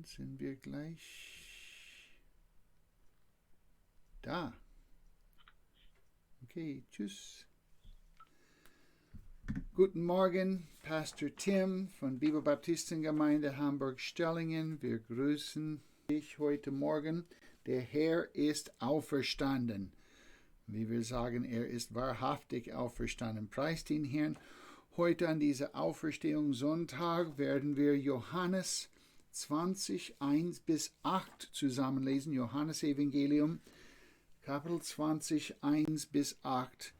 sind wir gleich da. Okay, tschüss. Guten Morgen, Pastor Tim von Bibel Baptisten Gemeinde Hamburg-Stellingen. Wir grüßen dich heute Morgen. Der Herr ist auferstanden. Wie wir sagen, er ist wahrhaftig auferstanden. Preist den Herrn. Heute an diesem Auferstehungssonntag werden wir Johannes 20, 1 bis 8 zusammenlesen. Johannes Evangelium, Kapitel 20, 1 bis 8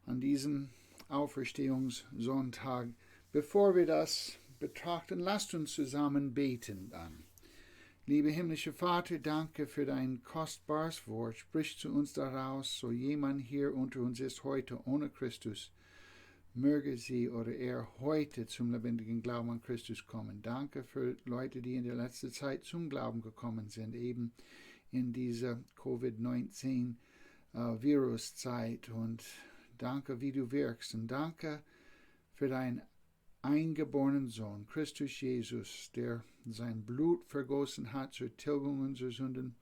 an diesem Auferstehungssonntag. Bevor wir das betrachten, lasst uns zusammen beten dann. Lieber himmlischer Vater, danke für dein kostbares Wort. Sprich zu uns daraus, so jemand hier unter uns ist heute ohne Christus. Möge sie oder er heute zum lebendigen Glauben an Christus kommen. Danke für Leute, die in der letzten Zeit zum Glauben gekommen sind, eben in dieser Covid-19-Viruszeit. Und danke, wie du wirkst. Und danke für deinen eingeborenen Sohn, Christus Jesus, der sein Blut vergossen hat zur Tilgung unserer Sünden,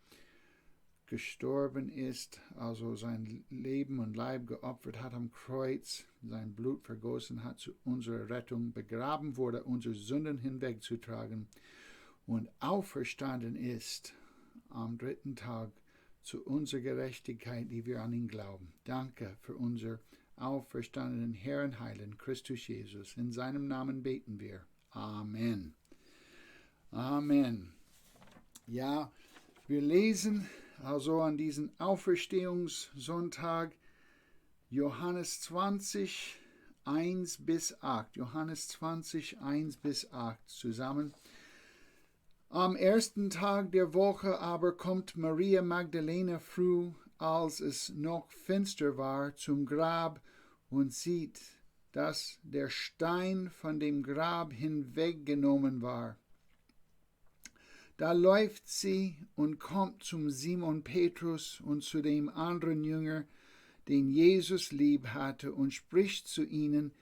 gestorben ist, also sein Leben und Leib geopfert hat am Kreuz, sein Blut vergossen hat zu unserer Rettung, begraben wurde, unsere Sünden hinwegzutragen und auferstanden ist am dritten Tag zu unserer Gerechtigkeit, die wir an ihn glauben. Danke für unser auferstandenen Herrn, Heiland, Christus Jesus. In seinem Namen beten wir. Amen. Amen. Ja, wir lesen also an diesem Auferstehungssonntag Johannes 20, 1 bis 8. Johannes 20, 1 bis 8 zusammen. Am ersten Tag der Woche aber kommt Maria Magdalena früh, als es noch finster war, zum Grab und sieht, dass der Stein von dem Grab hinweggenommen war. Da läuft sie und kommt zum Simon Petrus und zu dem anderen Jünger, den Jesus lieb hatte, und spricht zu ihnen: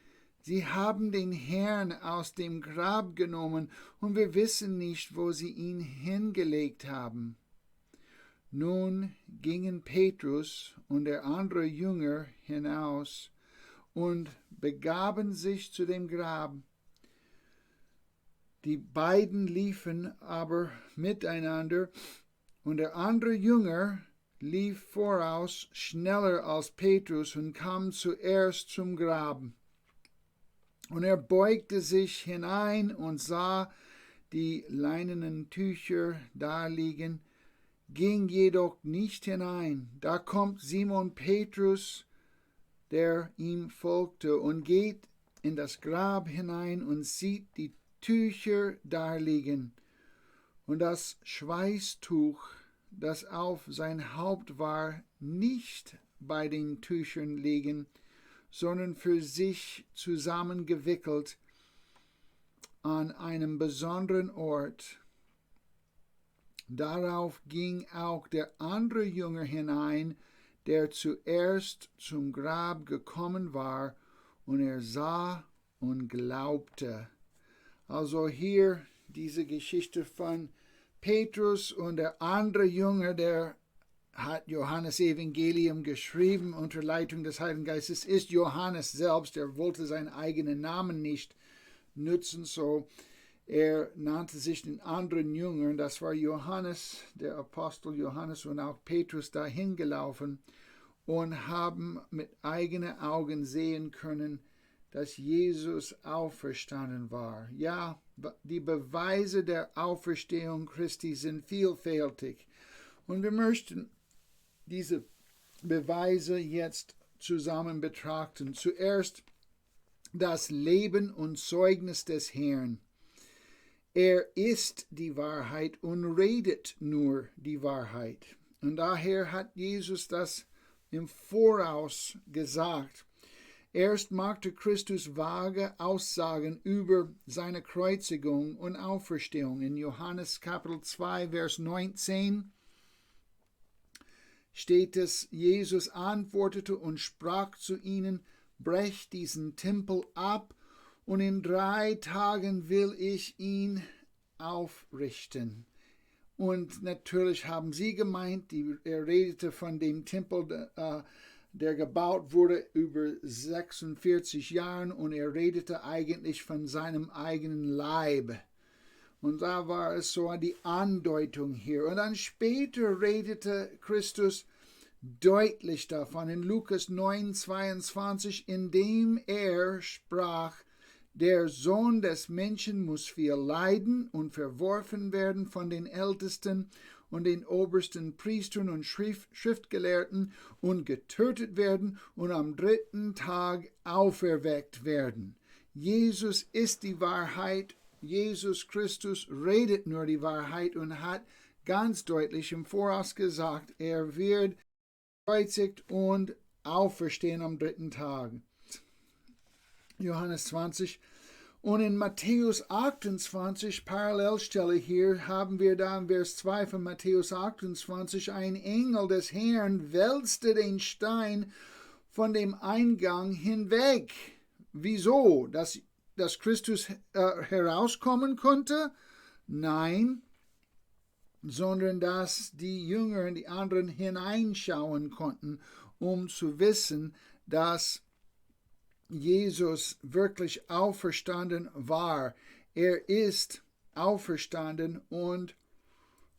Sie haben den Herrn aus dem Grab genommen, und wir wissen nicht, wo sie ihn hingelegt haben. Nun gingen Petrus und der andere Jünger hinaus und begaben sich zu dem Grab. Die beiden liefen aber miteinander, und der andere Jünger lief voraus, schneller als Petrus, und kam zuerst zum Grab. Und er beugte sich hinein und sah die leinenen Tücher daliegen, ging jedoch nicht hinein. Da kommt Simon Petrus, der ihm folgte, und geht in das Grab hinein und sieht die Tücher daliegen und das Schweißtuch, das auf sein Haupt war, nicht bei den Tüchern liegen, sondern für sich zusammengewickelt an einem besonderen Ort. Darauf ging auch der andere Jünger hinein, der zuerst zum Grab gekommen war, und er sah und glaubte. Also hier diese Geschichte von Petrus und der andere Jünger, der hat Johannes Evangelium geschrieben unter Leitung des Heiligen Geistes, ist Johannes selbst. Er wollte seinen eigenen Namen nicht nutzen, so er nannte sich den anderen Jüngern. Das war Johannes, der Apostel Johannes, und auch Petrus dahin gelaufen und haben mit eigenen Augen sehen können, dass Jesus auferstanden war. Ja, die Beweise der Auferstehung Christi sind vielfältig. Und wir möchten diese Beweise jetzt zusammen betrachten. Zuerst das Leben und Zeugnis des Herrn. Er ist die Wahrheit und redet nur die Wahrheit. Und daher hat Jesus das im Voraus gesagt. Erst machte Christus vage Aussagen über seine Kreuzigung und Auferstehung. In Johannes Kapitel 2, Vers 19 steht es, Jesus antwortete und sprach zu ihnen: Brecht diesen Tempel ab, und in 3 Tagen will ich ihn aufrichten. Und natürlich haben sie gemeint, er redete von dem Tempel, der gebaut wurde über 46 Jahren, und er redete eigentlich von seinem eigenen Leib. Und da war es so die Andeutung hier. Und dann später redete Christus deutlich davon in Lukas 9,22, indem er sprach: Der Sohn des Menschen muss viel leiden und verworfen werden von den Ältesten und den obersten Priestern und Schriftgelehrten und getötet werden und am 3. Tag auferweckt werden. Jesus ist die Wahrheit. Jesus Christus redet nur die Wahrheit und hat ganz deutlich im Voraus gesagt, er wird gekreuzigt und auferstehen am 3. Tag. Johannes 20. Und in Matthäus 28, Parallelstelle hier, haben wir da in Vers 2 von Matthäus 28, ein Engel des Herrn wälzte den Stein von dem Eingang hinweg. Wieso? Dass Christus herauskommen konnte? Nein, sondern dass die Jünger und die anderen hineinschauen konnten, um zu wissen, dass Jesus wirklich auferstanden war. Er ist auferstanden, und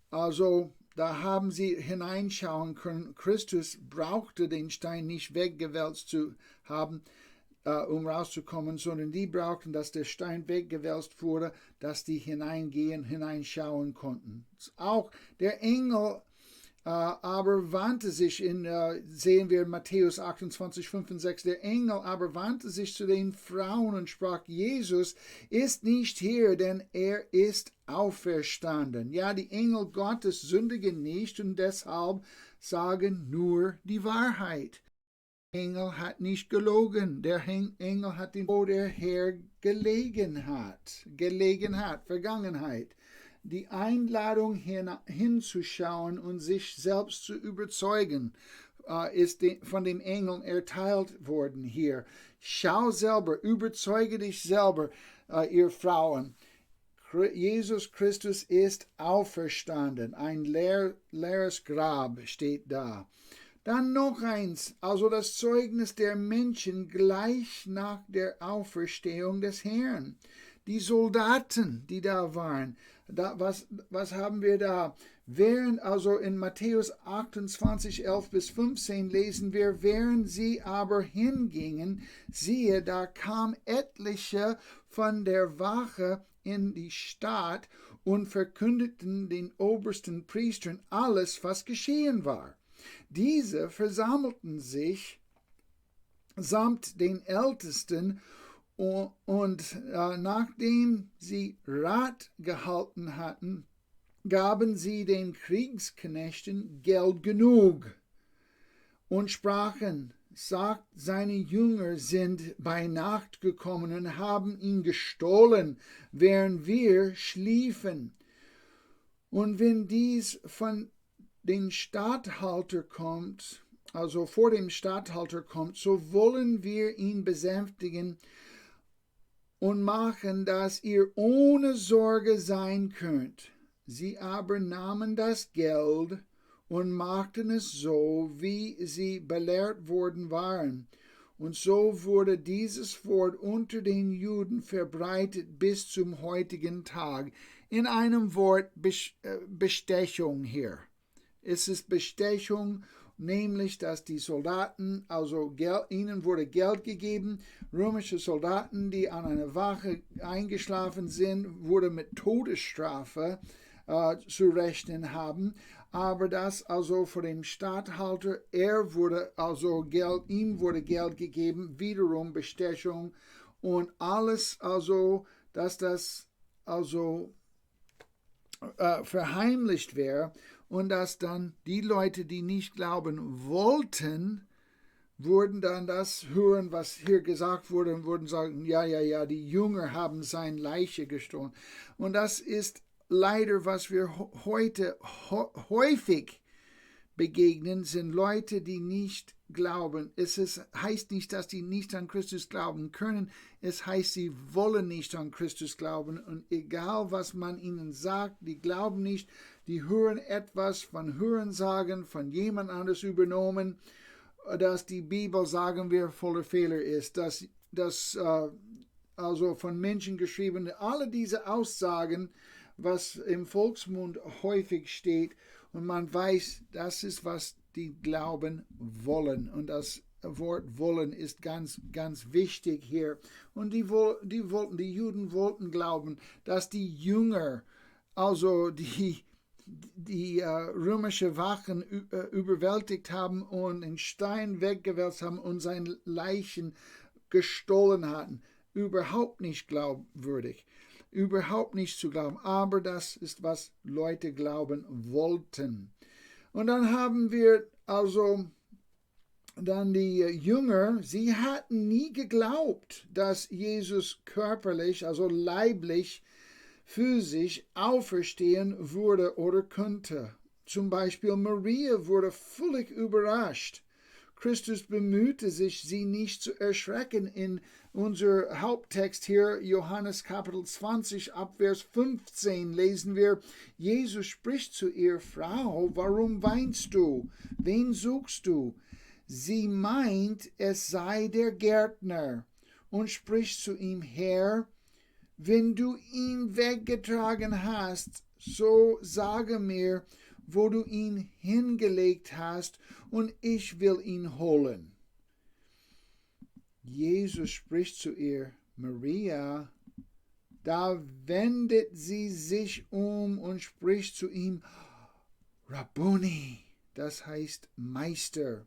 also da haben sie hineinschauen können. Christus brauchte den Stein nicht weggewälzt zu haben, um rauszukommen, sondern die brauchten, dass der Stein weggewälzt wurde, dass die hineinschauen konnten. Auch der Engel aber wandte sich, sehen wir in Matthäus 28, 5 und 6, der Engel aber wandte sich zu den Frauen und sprach: Jesus ist nicht hier, denn er ist auferstanden. Ja, die Engel Gottes sündigen nicht und deshalb sagen nur die Wahrheit. Der Engel hat nicht gelogen. Der Engel hat den, wo der Herr gelegen hat, Vergangenheit. Die Einladung hinzuschauen und sich selbst zu überzeugen, ist von dem Engel erteilt worden hier. Schau selber, überzeuge dich selber, ihr Frauen. Jesus Christus ist auferstanden. Ein leeres Grab steht da. Dann noch eins, also das Zeugnis der Menschen gleich nach der Auferstehung des Herrn. Die Soldaten, die da waren, was haben wir da? Also in Matthäus 28, 11 bis 15 lesen wir: Während sie aber hingingen, siehe, da kamen etliche von der Wache in die Stadt und verkündeten den obersten Priestern alles, was geschehen war. Diese versammelten sich samt den Ältesten, und nachdem sie Rat gehalten hatten, gaben sie den Kriegsknechten Geld genug und sprachen: Sagt, seine Jünger sind bei Nacht gekommen und haben ihn gestohlen, während wir schliefen. Und wenn dies von dem Statthalter kommt, also vor dem Statthalter kommt, so wollen wir ihn besänftigen und machen, dass ihr ohne Sorge sein könnt. Sie aber nahmen das Geld und machten es so, wie sie belehrt worden waren. Und so wurde dieses Wort unter den Juden verbreitet bis zum heutigen Tag. In einem Wort Bestechung hier. Es ist Bestechung, nämlich, dass die Soldaten, also ihnen wurde Geld gegeben. Römische Soldaten, die an einer Wache eingeschlafen sind, wurde mit Todesstrafe zu rechnen haben. Aber das also vor dem Statthalter, ihm wurde Geld gegeben, wiederum Bestechung, und alles also, dass das also verheimlicht wäre, und dass dann die Leute, die nicht glauben wollten, würden dann das hören, was hier gesagt wurde, und würden sagen: ja, die Jünger haben sein Leiche gestohlen. Und das ist leider, was wir heute häufig begegnen, sind Leute, die nicht glauben. Heißt nicht, dass die nicht an Christus glauben können. Es heißt, sie wollen nicht an Christus glauben. Und egal, was man ihnen sagt, die glauben nicht. Die hören etwas von Hörensagen, von jemand anderes übernommen, dass die Bibel, sagen wir, voller Fehler ist. Dass also von Menschen geschrieben, alle diese Aussagen, was im Volksmund häufig steht, und man weiß, das ist, was die glauben wollen. Und das Wort wollen ist ganz, ganz wichtig hier. Und die Juden wollten glauben, dass die Jünger, also die römische Wachen überwältigt haben und den Stein weggewälzt haben und seine Leichen gestohlen hatten. Überhaupt nicht glaubwürdig. Überhaupt nicht zu glauben. Aber das ist, was Leute glauben wollten. Und dann haben wir also dann die Jünger, sie hatten nie geglaubt, dass Jesus körperlich, also leiblich, physisch auferstehen würde oder könnte. Zum Beispiel Maria wurde völlig überrascht. Christus bemühte sich, sie nicht zu erschrecken. In unser Haupttext hier, Johannes Kapitel 20, ab Vers 15, lesen wir, Jesus spricht zu ihr, Frau, warum weinst du? Wen suchst du? Sie meint, es sei der Gärtner und spricht zu ihm, Herr, wenn du ihn weggetragen hast, so sage mir, wo du ihn hingelegt hast, und ich will ihn holen. Jesus spricht zu ihr, Maria. Da wendet sie sich um und spricht zu ihm, Rabboni, das heißt Meister.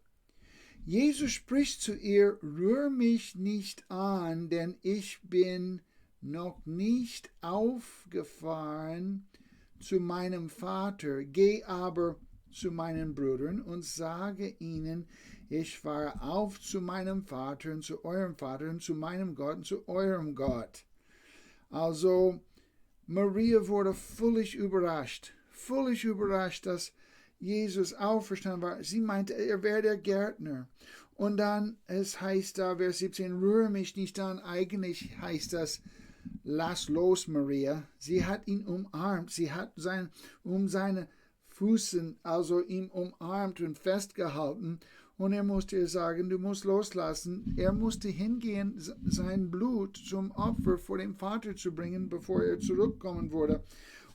Jesus spricht zu ihr, rühr mich nicht an, denn ich bin noch nicht aufgefahren zu meinem Vater. Geh aber zu meinen Brüdern und sage ihnen, ich fahre auf zu meinem Vater und zu eurem Vater und zu meinem Gott und zu eurem Gott. Also Maria wurde völlig überrascht, dass Jesus auferstanden war. Sie meinte, er wäre der Gärtner. Und dann, es heißt da, Vers 17, rühre mich nicht an. Eigentlich heißt das, lass los, Maria. Sie hat ihn umarmt. Sie hat seine Füßen, also ihn umarmt und festgehalten. Und er musste ihr sagen, du musst loslassen. Er musste hingehen, sein Blut zum Opfer vor dem Vater zu bringen, bevor er zurückkommen würde.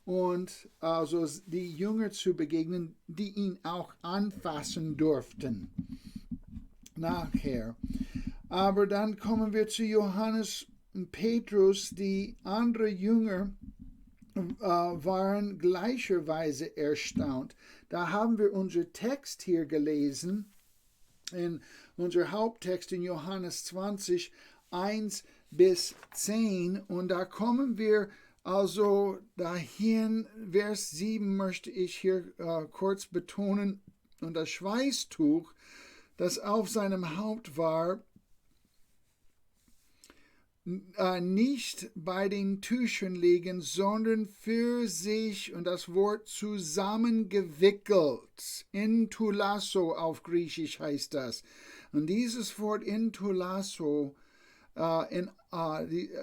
Und also die Jünger zu begegnen, die ihn auch anfassen durften. Nachher. Aber dann kommen wir zu Johannes und Petrus. Die anderen Jünger waren gleicherweise erstaunt. Da haben wir unseren Text hier gelesen, in unser Haupttext in Johannes 20, 1 bis 10. Und da kommen wir also dahin, Vers 7 möchte ich hier kurz betonen. Und das Schweißtuch, das auf seinem Haupt war, nicht bei den Tüchern liegen, sondern für sich, und das Wort zusammengewickelt. Intulasso auf Griechisch heißt das. Und dieses Wort intulasso,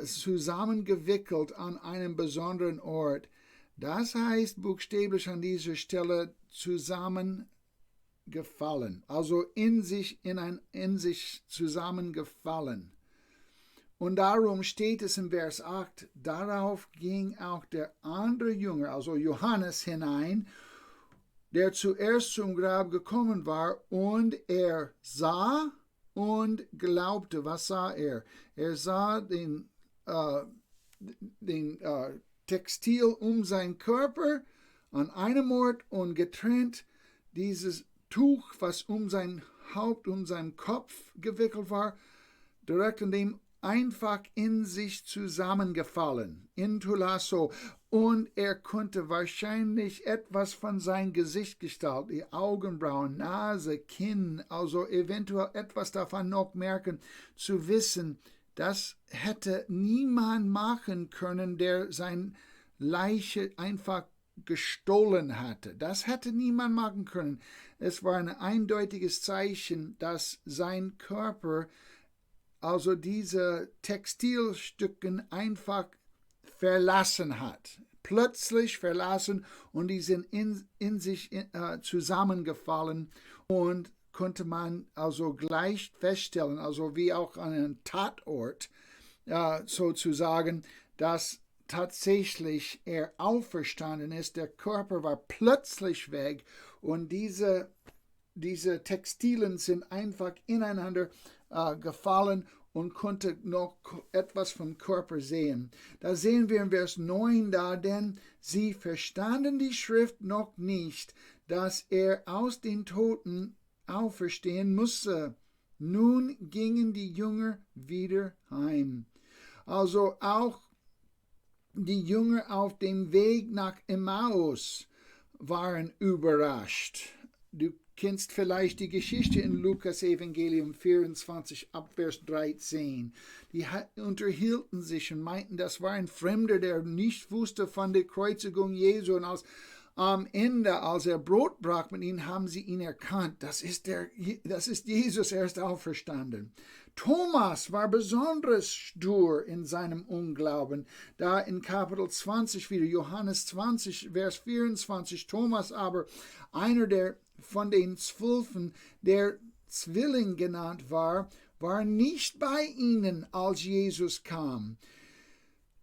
zusammengewickelt an einem besonderen Ort, das heißt buchstäblich an dieser Stelle zusammengefallen, also in sich zusammengefallen. Und darum steht es im Vers 8, darauf ging auch der andere Jünger, also Johannes, hinein, der zuerst zum Grab gekommen war, und er sah und glaubte. Was sah er? Er sah den Textil um seinen Körper an einem Ort und getrennt dieses Tuch, was um sein Haupt, um seinen Kopf gewickelt war, direkt an dem einfach in sich zusammengefallen, intulasso, und er konnte wahrscheinlich etwas von seinem Gesicht gestalten, die Augenbrauen, Nase, Kinn, also eventuell etwas davon noch merken, zu wissen, das hätte niemand machen können, der sein Leiche einfach gestohlen hatte. Das hätte niemand machen können. Es war ein eindeutiges Zeichen, dass sein Körper, also diese Textilstücken, einfach verlassen hat. Plötzlich verlassen, und die sind in sich zusammengefallen, und konnte man also gleich feststellen, also wie auch an einem Tatort, sozusagen, dass tatsächlich er auferstanden ist. Der Körper war plötzlich weg, und diese Textilien sind einfach ineinander gefallen und konnte noch etwas vom Körper sehen. Da sehen wir in Vers 9 da, denn sie verstanden die Schrift noch nicht, dass er aus den Toten auferstehen musste. Nun gingen die Jünger wieder heim. Also auch die Jünger auf dem Weg nach Emmaus waren überrascht. Du kennst vielleicht die Geschichte in Lukas Evangelium 24 ab Vers 13. Die unterhielten sich und meinten, das war ein Fremder, der nicht wusste von der Kreuzigung Jesu. Und am Ende, als er Brot brach mit ihnen, haben sie ihn erkannt. Das ist Jesus, er ist auferstanden. Thomas war besonders stur in seinem Unglauben. Da in Kapitel 20 wieder, Johannes 20, Vers 24, Thomas aber, einer von den 12, der Zwilling genannt war, war nicht bei ihnen, als Jesus kam.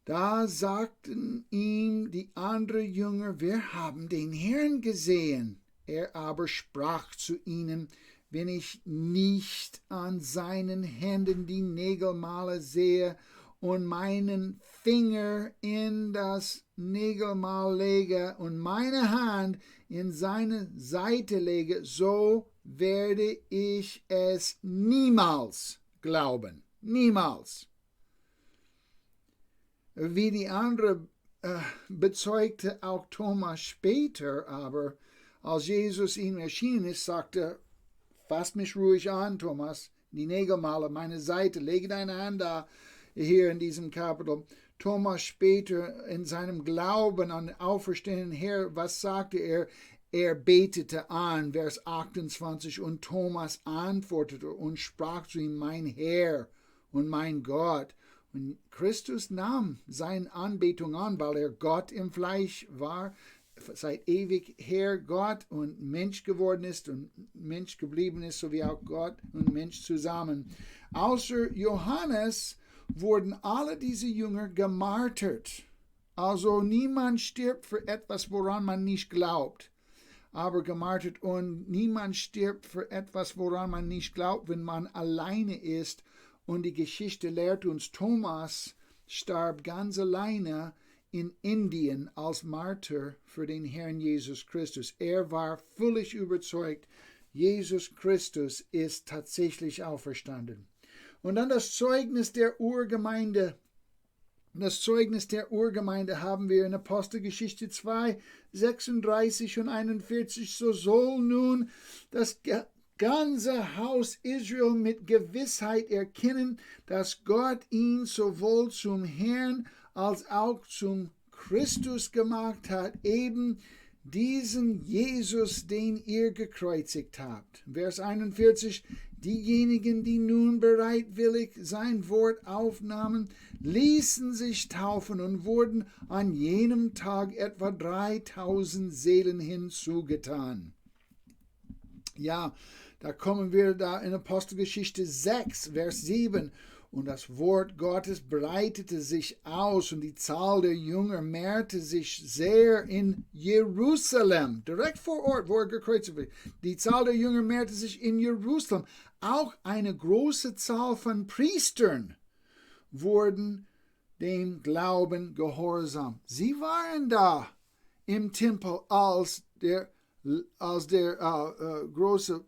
Da sagten ihm die anderen Jünger, wir haben den Herrn gesehen. Er aber sprach zu ihnen, wenn ich nicht an seinen Händen die Nägelmale sehe und meinen Finger in das Nägelmal lege und meine Hand in seine Seite lege, so werde ich es niemals glauben. Niemals. Wie die andere bezeugte auch Thomas später, aber als Jesus ihm erschienen ist, sagte, fass mich ruhig an, Thomas, die Nägelmale, meine Seite, lege deine Hand da, hier in diesem Kapitel. Thomas später in seinem Glauben an den auferstehenden Herr, was sagte er? Er betete an, Vers 28, und Thomas antwortete und sprach zu ihm, mein Herr und mein Gott. Und Christus nahm seine Anbetung an, weil er Gott im Fleisch war, seit ewig her Gott und Mensch geworden ist und Mensch geblieben ist, so wie auch Gott und Mensch zusammen. Außer Johannes wurden alle diese Jünger gemartert. Also niemand stirbt für etwas, woran man nicht glaubt, aber gemartert. Und niemand stirbt für etwas, woran man nicht glaubt, wenn man alleine ist. Und die Geschichte lehrt uns, Thomas starb ganz alleine in Indien als Martyr für den Herrn Jesus Christus. Er war völlig überzeugt, Jesus Christus ist tatsächlich auferstanden. Und dann das Zeugnis der Urgemeinde. Das Zeugnis der Urgemeinde haben wir in Apostelgeschichte 2, 36 und 41. So soll nun das ganze Haus Israel mit Gewissheit erkennen, dass Gott ihn sowohl zum Herrn als auch zum Christus gemacht hat, eben diesen Jesus, den ihr gekreuzigt habt. Vers 41, diejenigen, die nun bereitwillig sein Wort aufnahmen, ließen sich taufen und wurden an jenem Tag etwa 3000 Seelen hinzugetan. Ja, da kommen wir da in Apostelgeschichte 6, Vers 7. Und das Wort Gottes breitete sich aus und die Zahl der Jünger mehrte sich sehr in Jerusalem, direkt vor Ort, wo er gekreuzigt wird. Die Zahl der Jünger mehrte sich in Jerusalem. Auch eine große Zahl von Priestern wurden dem Glauben gehorsam. Sie waren da im Tempel, als der große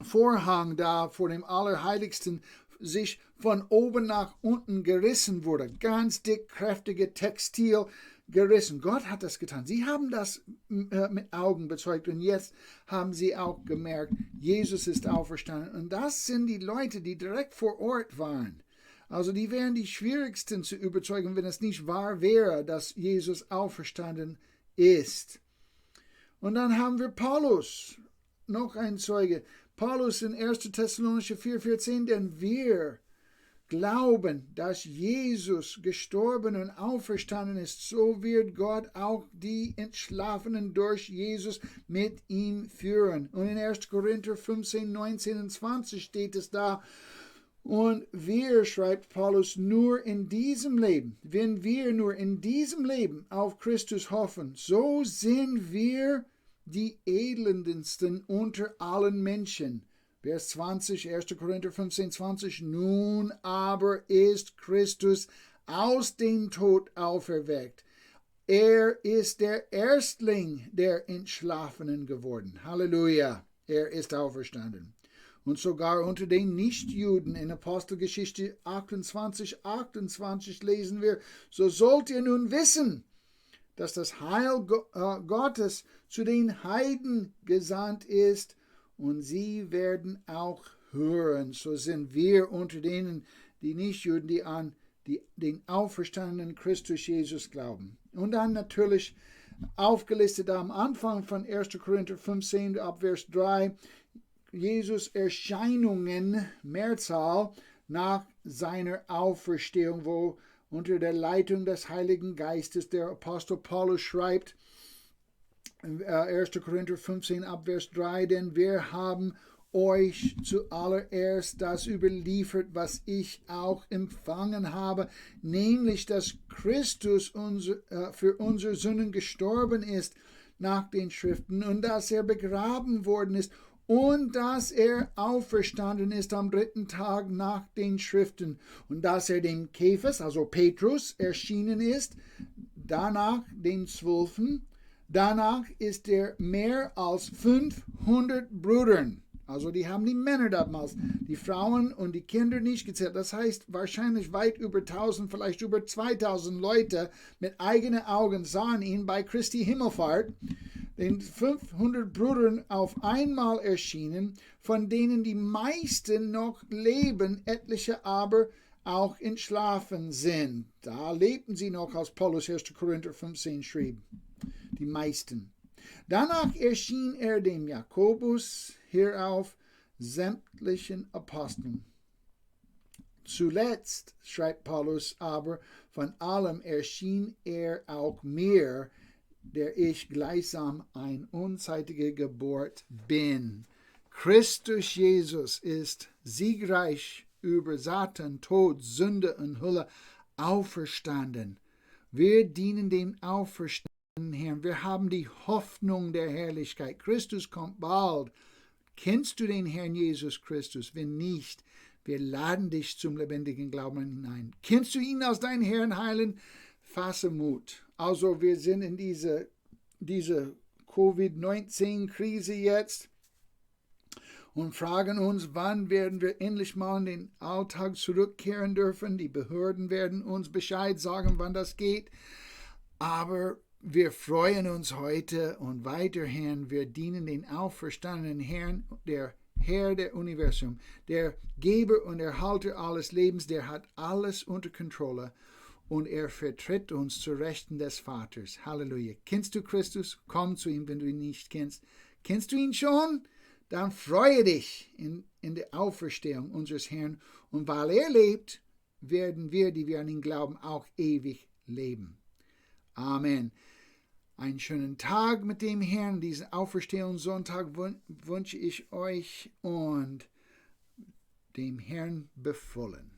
Vorhang da vor dem Allerheiligsten sich von oben nach unten gerissen wurde. Ganz dick, kräftige Textil gerissen. Gott hat das getan. Sie haben das mit Augen bezeugt und jetzt haben sie auch gemerkt, Jesus ist auferstanden. Und das sind die Leute, die direkt vor Ort waren. Also die wären die schwierigsten zu überzeugen, wenn es nicht wahr wäre, dass Jesus auferstanden ist. Und dann haben wir Paulus, noch ein Zeuge. Paulus in 1. Thessalonicher 4,14, denn wir glauben, dass Jesus gestorben und auferstanden ist, so wird Gott auch die Entschlafenen durch Jesus mit ihm führen. Und in 1. Korinther 15, 19 und 20 steht es da, und wir, schreibt Paulus, nur in diesem Leben, wenn wir nur in diesem Leben auf Christus hoffen, so sind wir die elendendsten unter allen Menschen. Vers 20, 1. Korinther 15, 20. Nun aber ist Christus aus dem Tod auferweckt. Er ist der Erstling der Entschlafenen geworden. Halleluja. Er ist auferstanden. Und sogar unter den Nichtjuden in Apostelgeschichte 28, 28 lesen wir, so sollt ihr nun wissen, dass das Heil Gottes zu den Heiden gesandt ist, und sie werden auch hören. So sind wir unter denen, die Nichtjuden, die an den auferstandenen Christus Jesus glauben. Und dann natürlich aufgelistet am Anfang von 1. Korinther 15 ab Vers 3, Jesus Erscheinungen, Mehrzahl, nach seiner Auferstehung, wo unter der Leitung des Heiligen Geistes der Apostel Paulus schreibt, 1. Korinther 15 ab Vers 3, denn wir haben euch zuallererst das überliefert, was ich auch empfangen habe, nämlich, dass Christus für unsere Sünden gestorben ist nach den Schriften und dass er begraben worden ist und dass er auferstanden ist am 3. Tag nach den Schriften und dass er dem Kephas, also Petrus, erschienen ist, danach den 12. Danach ist er mehr als 500 Brüdern, also die haben die Männer damals, die Frauen und die Kinder nicht gezählt. Das heißt, wahrscheinlich weit über 1000, vielleicht über 2000 Leute mit eigenen Augen sahen ihn bei Christi Himmelfahrt, den 500 Brüdern auf einmal erschienen, von denen die meisten noch leben, etliche aber auch entschlafen sind. Da lebten sie noch, als Paulus 1. Korinther 15 schrieb. Die meisten. Danach erschien er dem Jakobus, hierauf sämtlichen Aposteln. Zuletzt, schreibt Paulus, aber von allem erschien er auch mir, der ich gleichsam ein unzeitiger Geburt bin. Christus Jesus ist siegreich über Satan, Tod, Sünde und Hölle auferstanden. Wir dienen dem Auferstandenen Herrn. Wir haben die Hoffnung der Herrlichkeit. Christus kommt bald. Kennst du den Herrn Jesus Christus? Wenn nicht, wir laden dich zum lebendigen Glauben hinein. Kennst du ihn als deinen Herrn heilen? Fasse Mut. Also wir sind in diese Covid-19-Krise jetzt und fragen uns, wann werden wir endlich mal in den Alltag zurückkehren dürfen. Die Behörden werden uns Bescheid sagen, wann das geht. Aber wir freuen uns heute und weiterhin, wir dienen den auferstandenen Herrn, der Herr der Universum, der Geber und Erhalter alles Lebens, der hat alles unter Kontrolle und er vertritt uns zu Rechten des Vaters. Halleluja. Kennst du Christus? Komm zu ihm, wenn du ihn nicht kennst. Kennst du ihn schon? Dann freue dich in der Auferstehung unseres Herrn und weil er lebt, werden wir, die wir an ihn glauben, auch ewig leben. Amen. Einen schönen Tag mit dem Herrn. Diesen Auferstehungssonntag wünsche ich euch und dem Herrn befohlen.